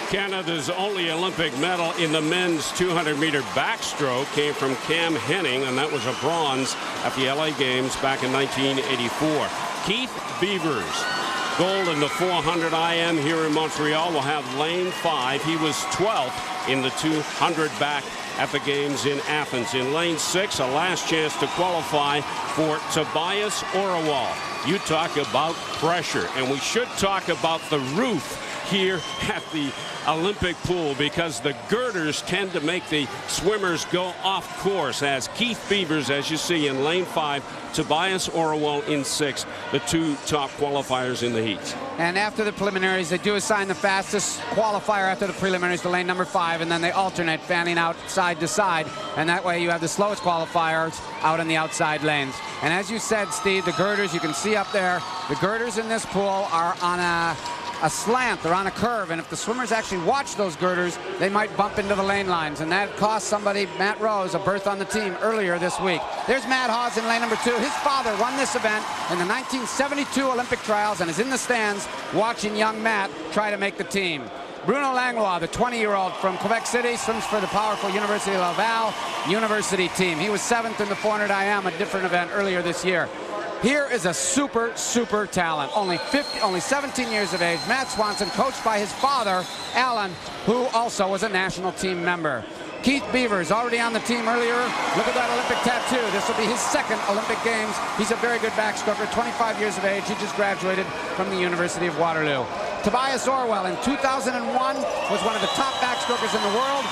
Canada's only Olympic medal in the men's 200-meter backstroke came from Cam Henning, and that was a bronze at the LA Games back in 1984. Keith Beavers, gold in the 400 IM here in Montreal, will have lane 5. He was 12th in the 200 back at the Games in Athens. In lane 6, a last chance to qualify for Tobias Orawal. You talk about pressure, and we should talk about the roof here at the Olympic pool, because the girders tend to make the swimmers go off course, as Keith Beavers, as you see, in lane 5, Tobias Orawal in 6, the two top qualifiers in the heats. And after the preliminaries, they do assign the fastest qualifier after the preliminaries to lane number 5, and then they alternate, fanning out side to side, and that way you have the slowest qualifiers out in the outside lanes. And as you said, Steve, the girders, you can see up there, the girders in this pool are on a slant. They're on a curve, and if the swimmers actually watch those girders, they might bump into the lane lines, and that cost somebody, Matt Rose, a berth on the team earlier this week. There's Matt Hawes in lane number 2. His father won this event in the 1972 Olympic trials and is in the stands watching young Matt try to make the team. Bruno Langlois, the 20-year-old from Quebec City, swims for the powerful University of Laval University team. He was 7th in the 400 IM, a different event earlier this year. Here is a super talent, only 17 years of age, Matt Swanson, coached by his father, Alan, who also was a national team member. Keith Beavers, already on the team earlier. Look at that Olympic tattoo. This will be his 2nd Olympic Games. He's a very good backstroker, 25 years of age. He just graduated from the University of Waterloo. Tobias Orawal in 2001 was one of the top backstrokers in the world.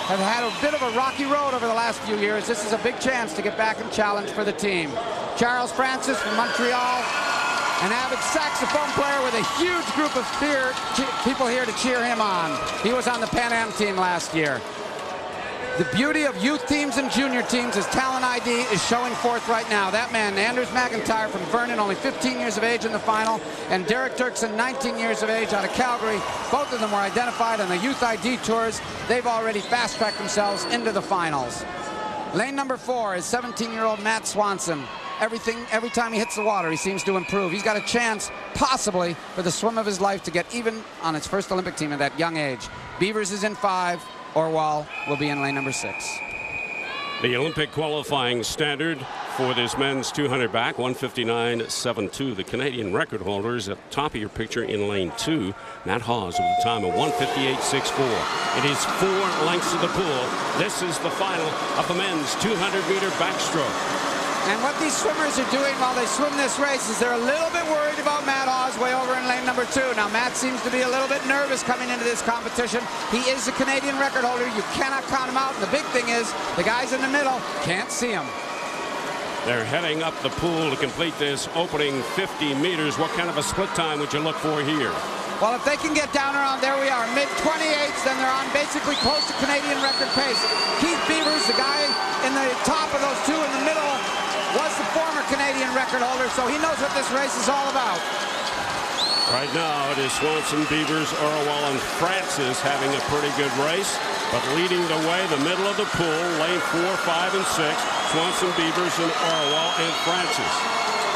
Have had a bit of a rocky road over the last few years. This is a big chance to get back and challenge for the team. Charles Francis from Montreal, an avid saxophone player with a huge group of people here to cheer him on. He was on the Pan Am team last year. The beauty of youth teams and junior teams is talent ID is showing forth right now. That man, Anders McIntyre from Vernon, only 15 years of age in the final, and Derek Turkson, 19 years of age out of Calgary. Both of them were identified on the youth ID tours. They've already fast-tracked themselves into the finals. Lane number 4 is 17-year-old Matt Swanson. Every time he hits the water, he seems to improve. He's got a chance, possibly, for the swim of his life to get even on his first Olympic team at that young age. Beavers is in 5. Orawal will be in lane number 6. The Olympic qualifying standard for this men's 200 back, 1:59.72. The Canadian record holder is at the top of your picture in lane 2. Matt Hawes with a time of 1:58.64. It is 4 lengths to the pool. This is the final of the men's 200-meter backstroke. And what these swimmers are doing while they swim this race is they're a little bit worried about Matt Hawes way over in lane number 2. Now, Matt seems to be a little bit nervous coming into this competition. He is a Canadian record holder. You cannot count him out. And the big thing is the guys in the middle can't see him. They're heading up the pool to complete this opening 50 meters. What kind of a split time would you look for here? Well, if they can get down around, there we are, mid-28s, then they're on basically close to Canadian record pace. Keith Beavers, the guy in the top of those two in the middle, was the former Canadian record holder, so he knows what this race is all about. Right now, it is Swanson, Beavers, Orawal, and Francis having a pretty good race. But leading the way, the middle of the pool, lane 4, 5, and 6, Swanson, Beavers, and Orawal, and Francis.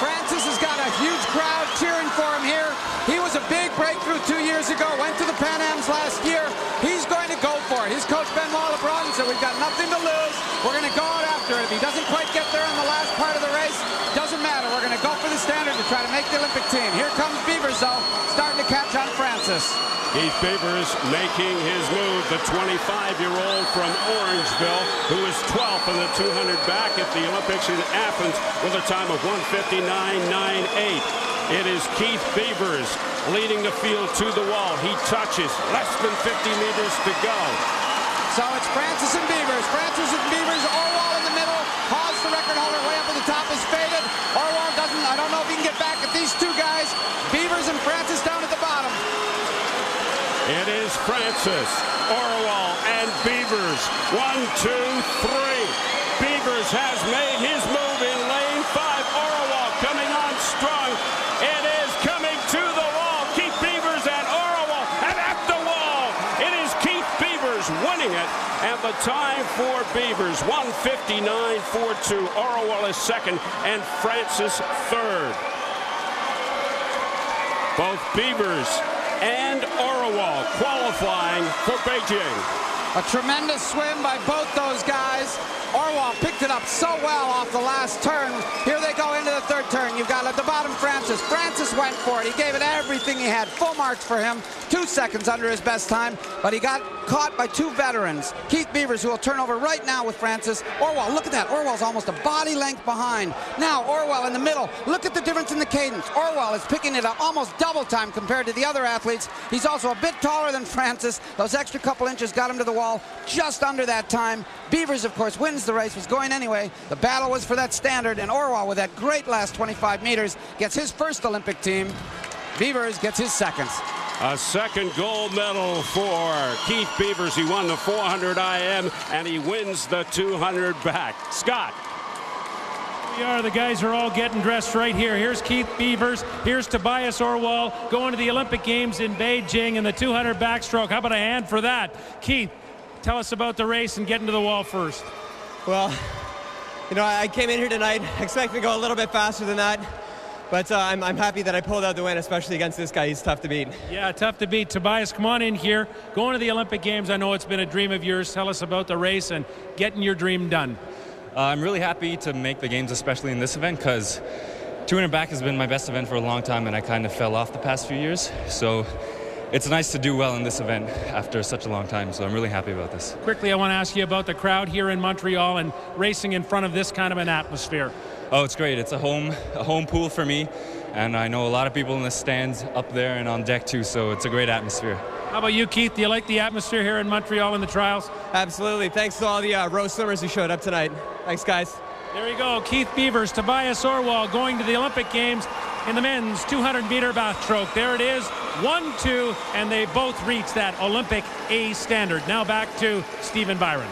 Francis has got a huge crowd cheering for him here. He was a big breakthrough 2 years ago, went to the Pan Ams last year. He's going to go for it. His coach, Benoit LeBron, said, we've got nothing to lose. We're going to go out after it. If he doesn't quite get there in the last part of the race, doesn't matter. We're going to go for the standard to try to make the Olympic team. Here comes Beavers, though, starting to catch on Francis. Keith Beavers making his move, the 25-year-old from Orangeville, who is 12th in the 200 back at the Olympics in Athens with a time of 1:59.98. It is Keith Beavers leading the field to the wall. He touches, less than 50 meters to go. So it's Francis and Beavers. Francis and Beavers, Orawal in the middle. Hawes, the record holder, way up at the top, is faded. Orawal doesn't, I don't know if he can get back at these two guys. Beavers and Francis down at the bottom. It is Francis, Orawal, and Beavers. 1, 2, 3. Beavers has made his move in lane 5. Orawal coming on strong. It is coming to the wall. Keith Beavers and Orawal, and at the wall, it is Keith Beavers winning it. And the time for Beavers, 1:59.42. Orawal is 2nd, and Francis 3rd. Both Beavers and Orwell qualifying for Beijing. A tremendous swim by both those guys. Orwell picked it up so well off the last turn. Here they go into the third turn. You've got at the bottom Francis. Francis went for it. He gave it everything he had. Full marks for him. 2 seconds under his best time, but he got caught by 2 veterans. Keith Beavers, who will turn over right now with Francis. Orwell, look at that. Orwell's almost a body length behind. Now Orwell in the middle. Look at the difference in the cadence. Orwell is picking it up almost double time compared to the other athletes. He's also a bit taller than Francis. Those extra couple inches got him to the wall just under that time. Beavers, of course, wins the race, was going anyway. The battle was for that standard, and Orwell, with that great last 25 meters, gets his first Olympic team. Beavers gets his seconds. A second gold medal for Keith Beavers. He won the 400 IM, and he wins the 200 back. Scott. We are. The guys are all getting dressed right here. Here's Keith Beavers. Here's Tobias Orwell going to the Olympic Games in Beijing in the 200 backstroke. How about a hand for that? Keith, tell us about the race and getting to the wall first. Well, you know, I came in here tonight expecting to go a little bit faster than that. But I'm happy that I pulled out the win, especially against this guy. He's tough to beat. Yeah, tough to beat. Tobias, come on in here. Going to the Olympic Games, I know it's been a dream of yours. Tell us about the race and getting your dream done. I'm really happy to make the Games, especially in this event, because 200 back has been my best event for a long time, and I kind of fell off the past few years. So it's nice to do well in this event after such a long time, so I'm really happy about this. Quickly, I want to ask you about the crowd here in Montreal and racing in front of this kind of an atmosphere. Oh, it's great. It's a home pool for me, and I know a lot of people in the stands up there and on deck too, so it's a great atmosphere. How about you, Keith? Do you like the atmosphere here in Montreal in the trials? Absolutely. Thanks to all the row swimmers who showed up tonight. Thanks, guys. There you go. Keith Beavers, Tobias Orwell going to the Olympic Games in the men's 200-meter backstroke. There it is, 1-2, and they both reached that Olympic A standard. Now back to Stephen Byron.